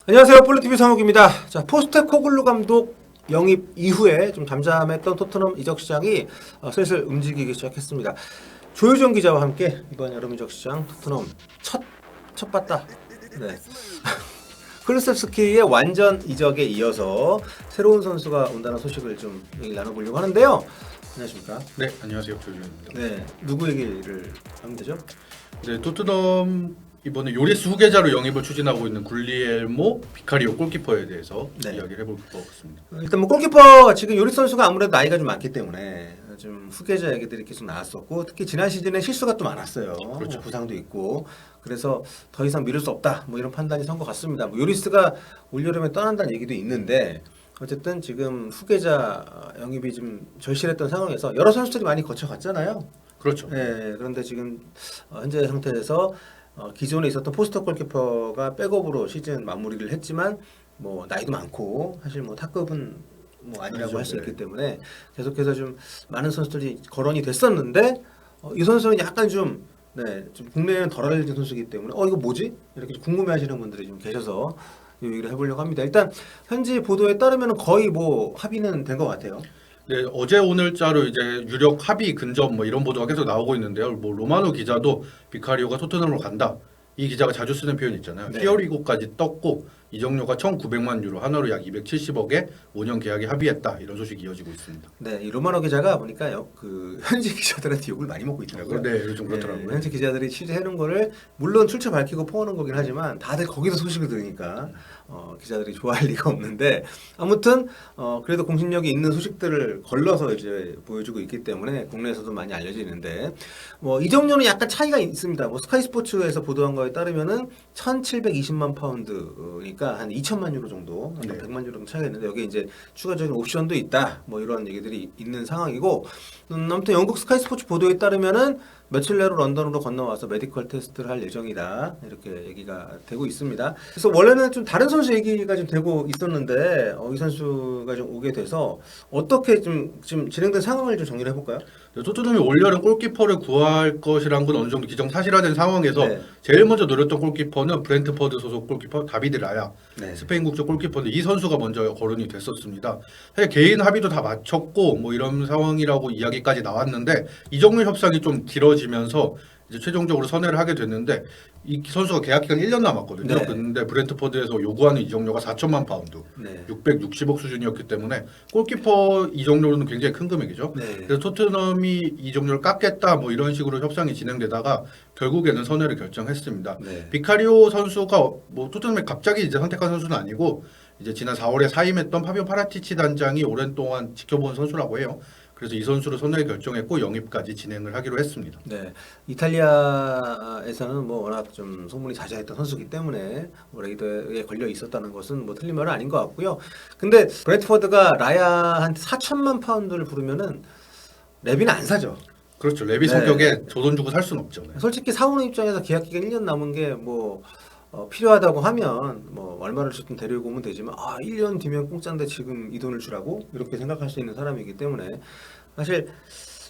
안녕하세요. 볼리TV 상욱입니다. 자, 포스테코글루 감독 영입 이후에 좀 잠잠했던 토트넘 이적 시장이 슬슬 움직이기 시작했습니다. 조효정 기자와 함께 이번 여름 이적 시장 토트넘 첫 봤다. 네. 클루셉스키의 완전 이적에 이어서 새로운 선수가 온다는 소식을 좀 얘기 나눠보려고 하는데요. 안녕하십니까? 네, 안녕하세요. 조준입니다. 네, 누구 얘기를 하면 되죠? 네, 토트넘 이번에 요리스 후계자로 영입을 추진하고 있는 굴리엘모 비카리오 골키퍼에 대해서 네. 이야기를 해볼 것 같습니다. 일단 뭐 골키퍼 지금 요리스 선수가 아무래도 나이가 좀 많기 때문에 좀 후계자 얘기들이 계속 나왔었고 특히 지난 시즌에 실수가 또 많았어요. 그렇죠. 뭐 부상도 있고 그래서 더 이상 미룰 수 없다 뭐 이런 판단이 선 것 같습니다. 뭐 요리스가 올여름에 떠난다는 얘기도 있는데 어쨌든 지금 후계자 영입이 좀 절실했던 상황에서 여러 선수들이 많이 거쳐갔잖아요. 그렇죠. 네, 그런데 지금 현재 상태에서 기존에 있었던 포스터 골키퍼가 백업으로 시즌 마무리를 했지만 뭐 나이도 많고 사실 뭐 탑급은 뭐 아니라고 할 수 있기 때문에 계속해서 좀 많은 선수들이 거론이 됐었는데 이 선수는 약간 좀 좀 국내에는 덜 알려진 선수이기 때문에 이거 뭐지? 이렇게 좀 궁금해하시는 분들이 좀 계셔서 이 얘기를 해보려고 합니다. 일단 현지 보도에 따르면 거의 뭐 합의는 된 것 같아요. 네, 어제 오늘자로 이제 유력 합의 근접 뭐 이런 보도가 계속 나오고 있는데요. 뭐 로마노 기자도 비카리오가 토트넘으로 간다. 이 기자가 자주 쓰는 표현 있잖아요. 네. 히어리고까지 떴고 이적료가 1,900만 유로, 한화로 약 270억에 5년 계약에 합의했다. 이런 소식이 이어지고 있습니다. 네, 이 로마노 기자가 보니까 그 현지 기자들한테 욕을 많이 먹고 있더라고요. 네, 요즘 그렇더라고요. 현지 기자들이 취재해놓은 거를 물론 출처 밝히고 퍼오는 거긴 하지만 다들 거기서 소식을 들으니까 기자들이 좋아할 리가 없는데 아무튼 그래도 공신력이 있는 소식들을 걸러서 이제 보여주고 있기 때문에 국내에서도 많이 알려지는데 뭐 이적료는 약간 차이가 있습니다. 뭐 스카이 스포츠에서 보도한 거에 따르면은 1,720만 파운드니까 한 2천만 유로 정도, 네. 100만 유로 정도 차이가 있는데 여기 이제 추가적인 옵션도 있다. 뭐 이런 얘기들이 있는 상황이고 아무튼 영국 스카이 스포츠 보도에 따르면은 며칠 내로 런던으로 건너와서 메디컬 테스트를 할 예정이다 이렇게 얘기가 되고 있습니다. 그래서 원래는 좀 다른 선수 얘기가 좀 되고 있었는데 이 선수가 좀 오게 돼서 어떻게 좀 진행된 상황을 좀 정리를 해볼까요? 토트넘이 올여름 골키퍼를 구할 것이란 건 어느 정도 기정사실화된 상황에서 네. 제일 먼저 노렸던 골키퍼는 브렌트퍼드 소속 골키퍼 다비드 라야, 네. 스페인 국적 골키퍼인데 이 선수가 먼저 거론이 됐었습니다. 사실 개인 합의도 다 마쳤고 뭐 이런 상황이라고 이야기까지 나왔는데 이적료 협상이 좀 길어지면서 이제 최종적으로 선회를 하게 됐는데 이 선수가 계약 기간 1년 남았거든요. 네. 근데 브렌트퍼드에서 요구하는 이적료가 4천만 파운드, 네. 660억 수준이었기 때문에 골키퍼 이적료로는 굉장히 큰 금액이죠. 네. 그래서 토트넘이 이적료를 깎겠다 뭐 이런 식으로 협상이 진행되다가 결국에는 선회를 결정했습니다. 네. 비카리오 선수가 뭐 토트넘이 갑자기 이제 선택한 선수는 아니고 이제 지난 4월에 사임했던 파비오 파라티치 단장이 오랜 동안 지켜본 선수라고 해요. 그래서 이 선수를 선회 결정했고 영입까지 진행을 하기로 했습니다. 네, 이탈리아에서는 뭐 워낙 좀 소문이 자자했던 선수이기 때문에 레이더에 걸려 있었다는 것은 뭐 틀린 말은 아닌 것 같고요. 근데 브래드포드가 라야한테 4천만 파운드를 부르면은 레비는 안 사죠. 그렇죠. 레비 네. 성격에 저 돈 주고 살 수는 없죠. 네. 솔직히 사우는 입장에서 계약 기간 1년 남은 게 뭐 필요하다고 하면 뭐 얼마를 줬든 데리고 오면 되지만 1년 뒤면 공짜인데 지금 이 돈을 주라고 이렇게 생각할 수 있는 사람이기 때문에 사실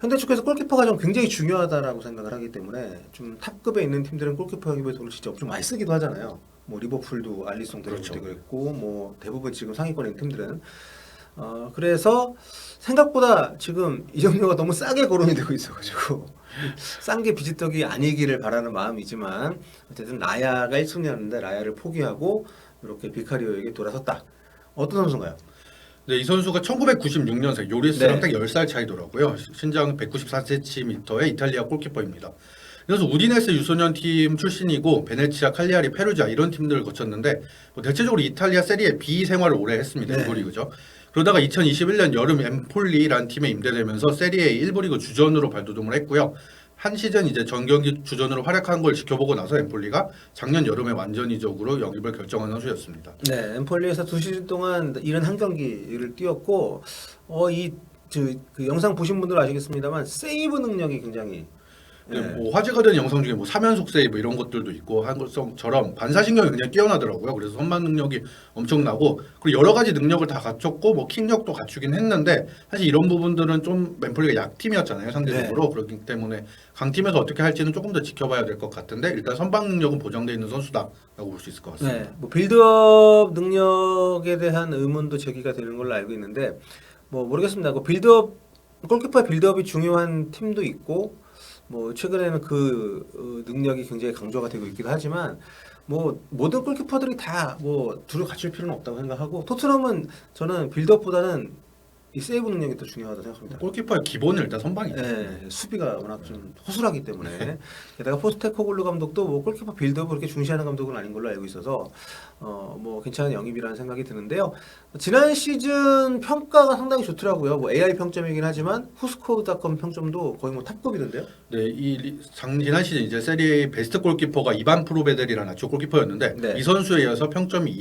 현대 축구에서 골키퍼가 좀 굉장히 중요하다라고 생각을 하기 때문에 좀 탑급에 있는 팀들은 골키퍼 영입에 돈을 진짜 엄청 많이 쓰기도 하잖아요. 뭐 리버풀도 알리송 데리고 그렇죠. 있고 뭐 대부분 지금 상위권에 있는 팀들은 그래서 생각보다 지금 이적료가 너무 싸게 거론이 되고 있어가지고 싼 게 비지떡이 아니기를 바라는 마음이지만 어쨌든 라야가 1순위였는데 라야를 포기하고 이렇게 비카리오에게 돌아섰다. 어떤 선수인가요? 네, 이 선수가 1996년생 요리스랑 네. 딱 10살 차이더라고요. 신장 194cm의 이탈리아 골키퍼입니다. 그래서 우디네스 유소년 팀 출신이고 베네치아, 칼리아리, 페루지아 이런 팀들을 거쳤는데 뭐 대체적으로 이탈리아 세리에 B 생활을 오래 했습니다. 네. 일부 리그죠. 그러다가 2021년 여름 엠폴리라는 팀에 임대되면서 세리에 1부 리그 주전으로 발돋움을 했고요. 한 시즌 이제 전경기 주전으로 활약한 걸 지켜보고 나서 엠폴리가 작년 여름에 완전 이적으로 영입을 결정한 선수였습니다. 네, 엠폴리에서 2시즌 동안 71경기를 뛰었고 그 영상 보신 분들은 아시겠습니다만 세이브 능력이 굉장히 근데 네. 뭐 화제가 되는 영상 중에 뭐 3연속 세이브 이런 것들도 있고 한 것처럼 반사신경이 굉장히 뛰어나더라고요. 그래서 선방 능력이 엄청나고 그리고 여러 가지 능력을 다 갖췄고 뭐 킥력도 갖추긴 했는데 사실 이런 부분들은 좀 멤플리가 약팀이었잖아요 상대적으로. 그렇기 때문에 강팀에서 어떻게 할지는 조금 더 지켜봐야 될 것 같은데 일단 선방 능력은 보장되어 있는 선수다라고 볼 수 있을 것 같습니다. 네, 뭐 빌드업 능력에 대한 의문도 제기가 되는 걸로 알고 있는데 뭐 모르겠습니다. 그 빌드업 골키퍼의 빌드업이 중요한 팀도 있고 뭐 최근에는 그 능력이 굉장히 강조가 되고 있기도 하지만 뭐 모든 골키퍼들이 다 뭐 둘을 갖출 필요는 없다고 생각하고 토트넘은 저는 빌드업보다는 이 세이브 능력이 더 중요하다고 생각합니다. 골키퍼의 기본은 일단 선방이죠. 네, 수비가 워낙 좀 허술하기 때문에 게다가 포스테코글루 감독도 뭐 골키퍼 빌드업을 그렇게 중시하는 감독은 아닌 걸로 알고 있어서 뭐 괜찮은 영입이라는 생각이 드는데요. 지난 시즌 평가가 상당히 좋더라고요. 뭐 AI 평점이긴 하지만 후스코어닷컴 평점도 거의 뭐 탑급이던데요. 네, 지난 시즌 이제 세리에 베스트 골키퍼가 이반 프로베델이라는 아초 골키퍼였는데 네. 이 선수에 이어서 평점이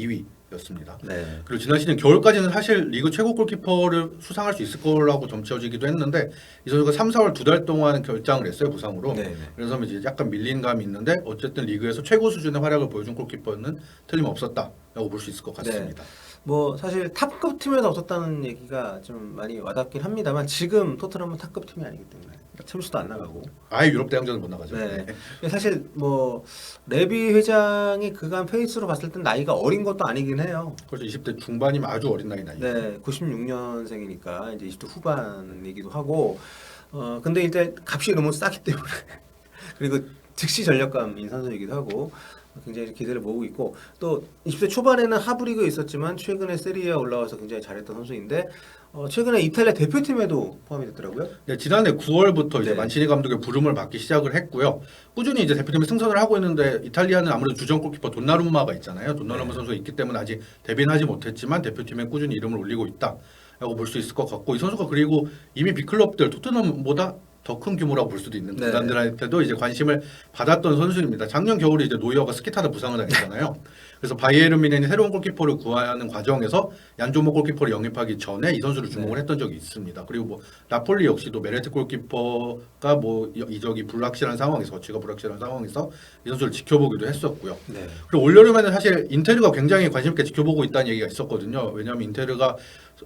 2위였습니다. 네. 그리고 지난 시즌 겨울까지는 사실 리그 최고 골키퍼를 수상할 수 있을 거라고 점쳐지기도 했는데 이 선수가 3, 4월 2달 동안 결장을 했어요 부상으로. 네. 그래서 이제 약간 밀린 감이 있는데 어쨌든 리그에서 최고 수준의 활약을 보여준 골키퍼는 틀림없었다라고 볼 수 있을 것 같습니다. 뭐 사실 탑급 팀에서 없었다는 얘기가 좀 많이 와닿긴 합니다만 지금 토트넘은 탑급 팀이 아니기 때문에 챔스도 안 나가고 아예 유럽 대항전을 못 나가죠. 네. 사실 뭐 레비 회장이 그간 페이스로 봤을 땐 나이가 어린 것도 아니긴 해요. 그렇죠. 20대 중반이면 아주 어린 나이죠. 네, 96년생이니까 이제 20대 후반이기도 하고 근데 일단 값이 너무 싸기 때문에 그리고 즉시 전력감인 선수이기도 하고 굉장히 기대를 모으고 있고 또 20대 초반에는 하브리그에 있었지만 최근에 세리에 올라와서 굉장히 잘했던 선수인데 최근에 이탈리아 대표팀에도 포함이 됐더라고요. 네, 지난해 9월부터 이제 네. 만치니 감독의 부름을 받기 시작을 했고요. 꾸준히 이제 대표팀에 승선을 하고 있는데 이탈리아는 아무래도 주전 골키퍼 돈나룸마가 있잖아요. 돈나룸마 네. 선수가 있기 때문에 아직 데뷔는 하지 못했지만 대표팀에 꾸준히 이름을 올리고 있다라고 볼 수 있을 것 같고 이 선수가 그리고 이미 빅클럽들 토트넘보다 더 큰 규모라고 볼 수도 있는 네. 구단들한테도 이제 관심을 받았던 선수입니다. 작년 겨울에 이제 노이어가 스키 타다 부상을 당했잖아요. 그래서 바이에른 뮌헨이 새로운 골키퍼를 구하는 과정에서 얀조모 골키퍼를 영입하기 전에 이 선수를 주목을 했던 적이 있습니다. 그리고 뭐 나폴리 역시도 메레트 골키퍼가 뭐 이적이 불확실한 상황에서 거치가 불확실한 상황에서 이 선수를 지켜보기도 했었고요. 네. 그리고 올여름에는 사실 인테르가 굉장히 관심 있게 지켜보고 있다는 얘기가 있었거든요. 왜냐하면 인테르가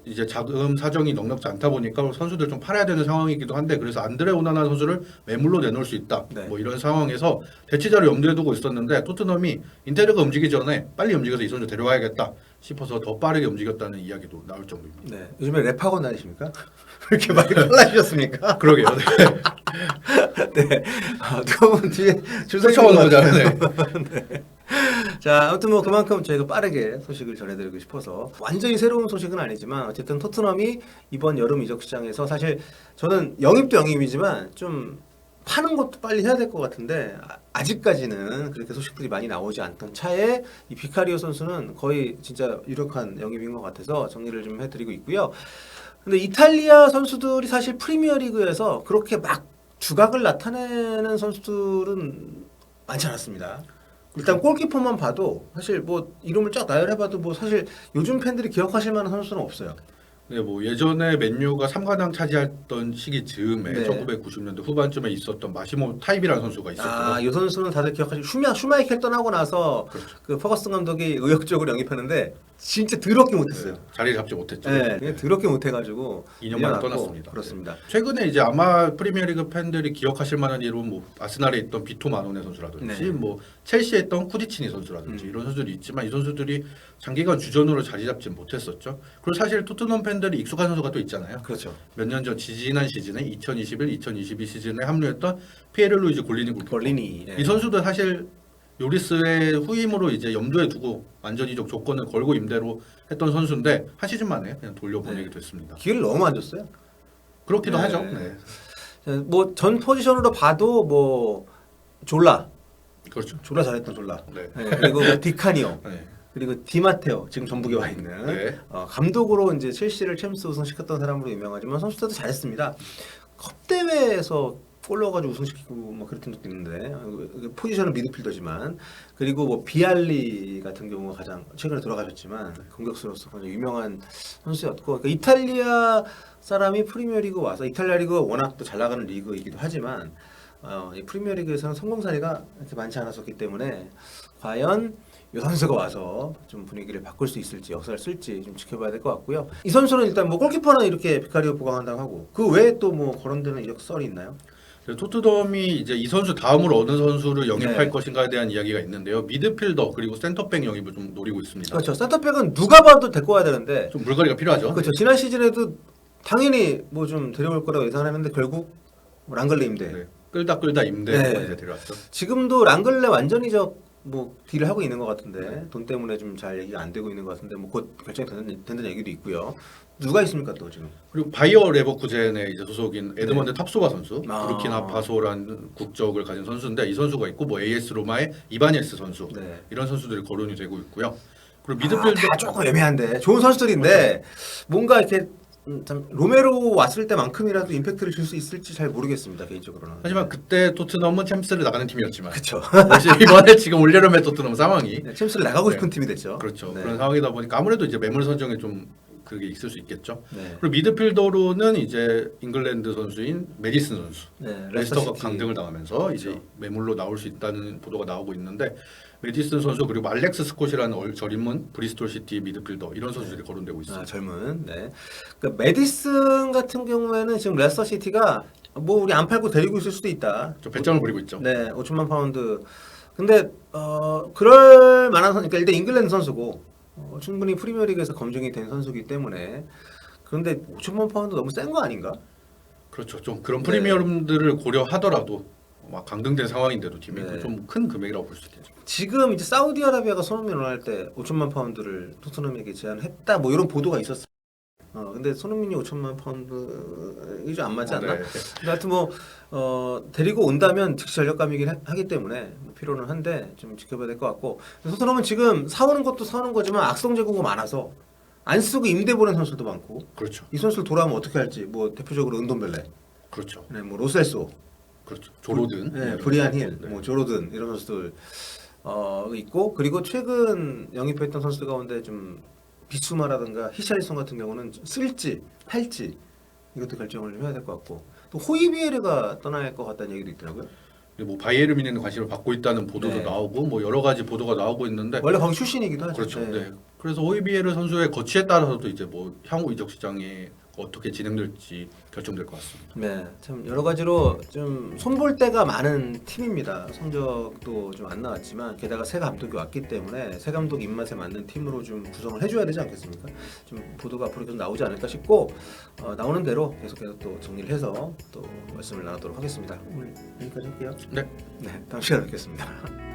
이제 자금 사정이 넉넉지 않다 보니까 선수들 좀 팔아야 되는 상황이기도 한데 그래서 안드레 오나나 선수를 매물로 내놓을 수 있다. 네. 뭐 이런 상황에서 대치자를 염두에 두고 있었는데 토트넘이 인테르가 움직이기 전에 빨리 움직여서 이 선수 데려와야겠다 싶어서 더 빠르게 움직였다는 이야기도 나올 정도입니다. 네. 요즘에 랩학원 다니십니까? 왜 이렇게 많이 빨라지셨습니까? 그러게요. 네. 두 분 뒤에 줄 서신 쫓아오는 것 같아요. 거잖아요. 네. 자, 아무튼 뭐 그만큼 저희가 빠르게 소식을 전해드리고 싶어서 완전히 새로운 소식은 아니지만 어쨌든 토트넘이 이번 여름 이적 시장에서 사실 저는 영입도 영입이지만 좀 파는 것도 빨리 해야 될 것 같은데 아직까지는 그렇게 소식들이 많이 나오지 않던 차에 이 비카리오 선수는 거의 진짜 유력한 영입인 것 같아서 정리를 좀 해드리고 있고요. 근데 이탈리아 선수들이 사실 프리미어리그에서 그렇게 막 두각을 나타내는 선수들은 많지 않았습니다. 일단 골키퍼만 봐도 사실 뭐 이름을 쫙 나열해봐도 뭐 사실 요즘 팬들이 기억하실 만한 선수는 없어요. 네, 뭐 예전에 맨유가 3관왕 차지했던 시기 즈음에 네. 1990년대 후반쯤에 있었던 마시모 타입이라는 선수가 있었거든요. 이 선수는 다들 기억하시죠. 슈마이켈 떠나고 나서 그렇죠. 그 퍼거슨 감독이 의욕적으로 영입했는데 진짜 더럽게 못했어요. 자리를 잡지 못했죠. 네, 그냥 더럽게 못해가지고 2년 만에 밀려났고 떠났습니다. 그렇습니다. 최근에 이제 아마 프리미어리그 팬들이 기억하실 만한 이름 뭐 아스날에 있던 비토 마노네 선수라든지 네. 뭐 첼시에 있던 쿠디치니 선수라든지 이런 선수들이 있지만 이 선수들이 장기간 주전으로 자리 잡지 못했었죠. 그리고 사실 토트넘 팬들이 익숙한 선수가 또 있잖아요. 그렇죠. 몇 년 전 지난 시즌에 2021, 2022 시즌에 합류했던 피에르 루이지 골리니 골키퍼. 골리니. 이 선수도 사실 요리스의 후임으로 이제 염두에 두고 완전 이적 조건을 걸고 임대로 했던 선수인데 한 시즌 만에 그냥 돌려보내게 됐습니다. 기회를 너무 안 줬어요. 그렇기도 네. 하죠. 네. 뭐 전 포지션으로 봐도 뭐 졸라 그렇죠. 잘했던 졸라. 네. 네, 그리고 뭐 디카니오. 네. 그리고 디마테오 지금 전북에 와 있는 네. 감독으로 이제 첼시를 챔스 우승시켰던 사람으로 유명하지만 선수 때도 잘했습니다. 컵 대회에서 골 넣어가지고 우승시키고 뭐 그랬던 적도 있는데 포지션은 미드필더지만 그리고 뭐 비알리 같은 경우가 가장 최근에 돌아가셨지만 공격수로서 굉장히 유명한 선수였고 그러니까 이탈리아 사람이 프리미어리그 와서 이탈리아 리그가 워낙 또 잘 나가는 리그이기도 하지만 이 프리미어리그에서는 성공 사례가 이렇게 많지 않았었기 때문에 과연 이 선수가 와서 좀 분위기를 바꿀 수 있을지 역사를 쓸지 좀 지켜봐야 될 것 같고요. 이 선수는 일단 뭐 골키퍼는 이렇게 비카리오 보강한다고 하고 그 외에 또 뭐 거론되는 이력설이 있나요? 토트넘이 이제 이 선수 다음으로 어느 선수를 영입할 네. 것인가에 대한 이야기가 있는데요. 미드필더 그리고 센터백 영입을 좀 노리고 있습니다. 그렇죠. 센터백은 누가 봐도 데리고 와야 되는데 좀 물갈이가 필요하죠. 그렇죠. 지난 시즌에도 당연히 뭐 좀 데려올 거라고 예상했는데 결국 뭐 랑글레 임대. 네. 끌다 임대로 네. 이제 데려왔죠. 지금도 랑글레 완전히 뭐 딜을 하고 있는 것 같은데 돈 때문에 좀 잘 얘기가 안 되고 있는 것 같은데 뭐 곧 결정이 된다는 얘기도 있고요. 누가 있습니까 또 지금? 그리고 바이어 레버쿠젠의 이제 소속인 에드먼드 탑소바 선수, 아. 부르키나파소라는 국적을 가진 선수인데 이 선수가 있고 뭐 AS 로마의 이바네스 선수 네. 이런 선수들이 거론이 되고 있고요. 그리고 미드필더 미드필더 다 조금 애매한데 좋은 선수들인데 뭔가 이렇게 참 로메로 왔을 때만큼이라도 임팩트를 줄 수 있을지 잘 모르겠습니다 개인적으로는. 하지만 그때 토트넘은 챔스를 나가는 팀이었지만 그렇죠. 역시 이번에 지금 올여름에 토트넘 상황이 네, 챔스를 나가고 네. 싶은 팀이 됐죠. 그렇죠. 네. 그런 상황이다 보니까 아무래도 이제 매물 선정에 좀 그게 있을 수 있겠죠. 네. 그리고 미드필더로는 이제 잉글랜드 선수인 메디슨 선수, 네, 레스터가 시티. 강등을 당하면서 그렇죠. 이제 매물로 나올 수 있다는 보도가 나오고 있는데 메디슨 선수 그리고 알렉스 스콧이라는 저림문 브리스톨 시티 미드필더 이런 선수들이 거론되고 있습니다. 아, 젊은. 네. 그 메디슨 같은 경우에는 지금 레스터 시티가 뭐 우리 안 팔고 데리고 있을 수도 있다. 좀 배짱을 부리고 있죠. 네, 5천만 파운드. 근데 그럴 만한 그러니까 일단 잉글랜드 선수고 충분히 프리미어리그에서 검증이 된 선수이기 때문에 그런데 5천만 파운드 너무 센 거 아닌가? 그렇죠. 좀 그런 네. 프리미엄들을 고려하더라도 막 강등된 상황인데도 팀이 네. 좀 큰 금액이라고 볼 수 있겠죠. 지금 이제 사우디아라비아가 손흥민을 할 때 5천만 파운드를 토트넘에게 제안했다 뭐 이런 보도가 있었어요. 근데 손흥민이 5천만 파운드 이게 좀 안 맞지 않나? 네. 근데 하여튼 뭐 데리고 온다면 즉시 전력감이긴 하기 때문에 뭐 필요는 한데 좀 지켜봐야 될 것 같고 토트넘은 지금 사오는 것도 사오는 거지만 악성 재고가 많아서 안 쓰고 임대 보낸 선수도 많고 그렇죠. 이 선수를 돌아오면 어떻게 할지 뭐 대표적으로 은돈벨레, 그렇죠. 네, 뭐 로셀소, 그렇죠. 조로든, 네, 브리안 힐, 네. 뭐 조로든 이런 선수들 있고 그리고 최근 영입했던 선수들 가운데 좀 비수마라든가 히샬리송 같은 경우는 쓸지 할지 이것도 결정을 좀 해야 될 것 같고 또 호이비에르가 떠날 것 같다는 얘기도 있더라고요. 뭐 바이에른 뮌헨이 관심을 받고 있다는 보도도 네. 나오고 뭐 여러 가지 보도가 나오고 있는데 원래 거기 출신이기도 하죠. 그렇죠. 네. 네. 그래서 호이비에르 선수의 거취에 따라서도 이제 뭐 향후 이적 시장이 어떻게 진행될지 결정될 것 같습니다. 네, 참 여러 가지로 좀 손볼 데가 많은 팀입니다. 성적도 좀 안 나왔지만 게다가 새 감독이 왔기 때문에 새 감독 입맛에 맞는 팀으로 좀 구성을 해줘야 되지 않겠습니까? 좀 보도가 앞으로 계속 나오지 않을까 싶고 나오는 대로 계속해서 또 정리를 해서 또 말씀을 나누도록 하겠습니다. 오늘 여기까지 할게요. 네. 네, 다음 시간에 뵙겠습니다.